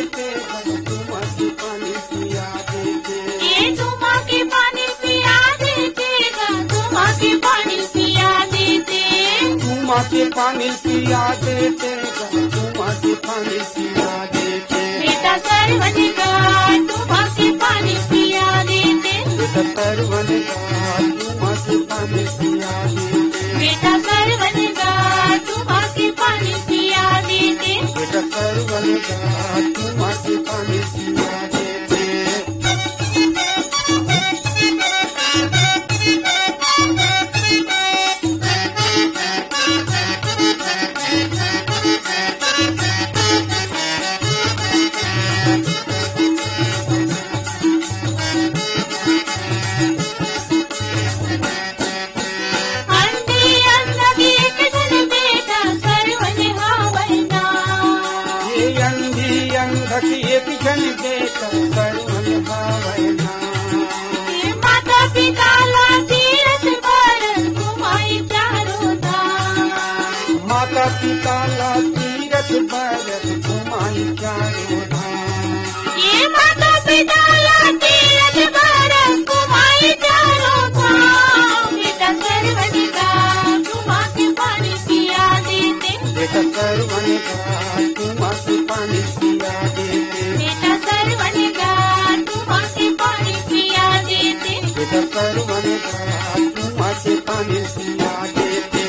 देते, तुमा के पानी पिया देते। ये तुमा के पानी पिया देते, तुमा के पानी पिया देते। तुमा के पानी पिया देते, तुमा के पानी पिया देते। बेटा सरवनेगा तुमा के पानी पिया देते। बेटा सरवनेगा तुमा के पानी पिया देते। बेटा सरवनेगा तुमा के पानी पिया देते। बेटा सरवनेगा तुमा के पानी पिया देते। एक जन देता सर्वन भावना। माता पिता ला तीरथ पर तुम्हारी चारों धाम। माता पिता ला तीरथ पर तुम्हारी चारों धाम। ये माता पिता ला तीरथ पर तुम्हारी चारों धाम। बेटा सरवनेगा तुमा के पानी पिया देते। बेटा सरवनेगा तुमा के पानी पिया देते। बेटा सरवनेगा तुमा के पानी पिया देते। बेटा सरवनेगा तुमा के पानी पिया देते।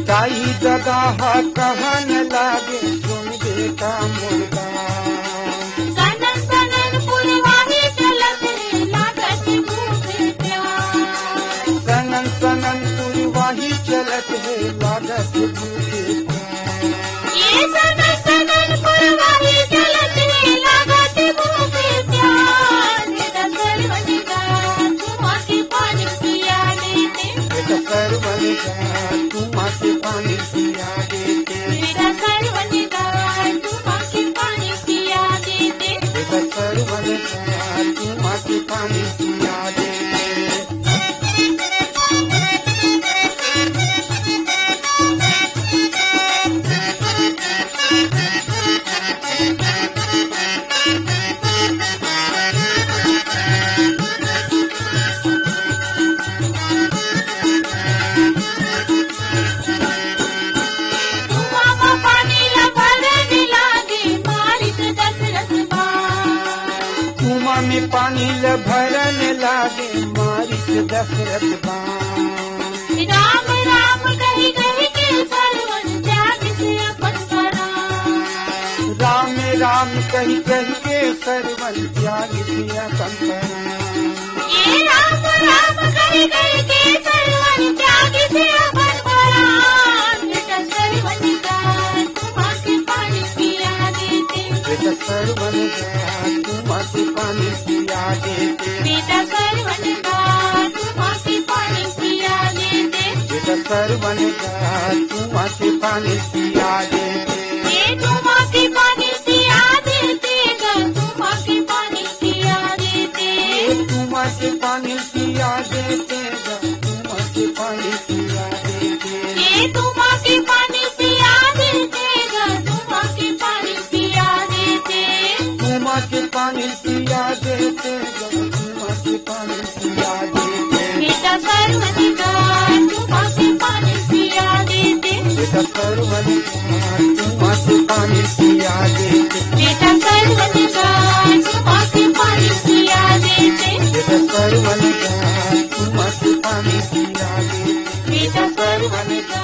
दाई दादा कहन लागे सुन बेटा मुर्गा। सनन सनन पुरवाही चलत रे लागत भूखे प्यास। सनन सनन पुरवाही चलत है लागत भूखे प्यास। ये सनन सनन पुरवाही चलत रे लागत भूखे प्यास। बेटा सरवनेगा तुमा के पानी पिया देते। बेटा सरवनेगा तुमा के पानी पिया देते। बेटा सरवनेगा तुमा के पानी पिया देते। बेटा सरवनेगा तुमा के पानी पिया देते। तुमा में पानी ल भरन लागे मारिस दशरथ बाण। राम राम कही कही के सरवन त्याग से अपन परान। राम राम कही कही के सरवन त्याग से अपन परान। ये राम राम कही कही के सरवन त्याग से अपन परान। बेटा सरवनेगा तुमा के पानी पिया देते। बेटा सरवनेगा तुमा के पानी पिया देते। बेटा सरवनेगा तुमा के पानी पिया देते। बेटा सरवनेगा तुमा के पानी पिया देते। ये तुमा के पानी पिया देते, तुमा के पानी पिया देते। तुमा के पानी पिया देते, तुमा के पानी पिया देते। ये तुमा के पानी पिया देते, तुमा के पानी पिया देते। तुमा के पानी पिया देते, तुमा के पानी पिया देते। बेटा सरवनेगा तुमा के पानी पिया देते। बेटा सरवनेगा तुमा के पानी पिया देते। बेटा सरवनेगा तुमा के पानी पिया देते। बेटा सरवनेगा तुमा के पानी पिया देते। बेटा सरवनेगा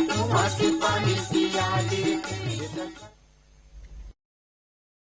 तुमा के पानी पिया देते।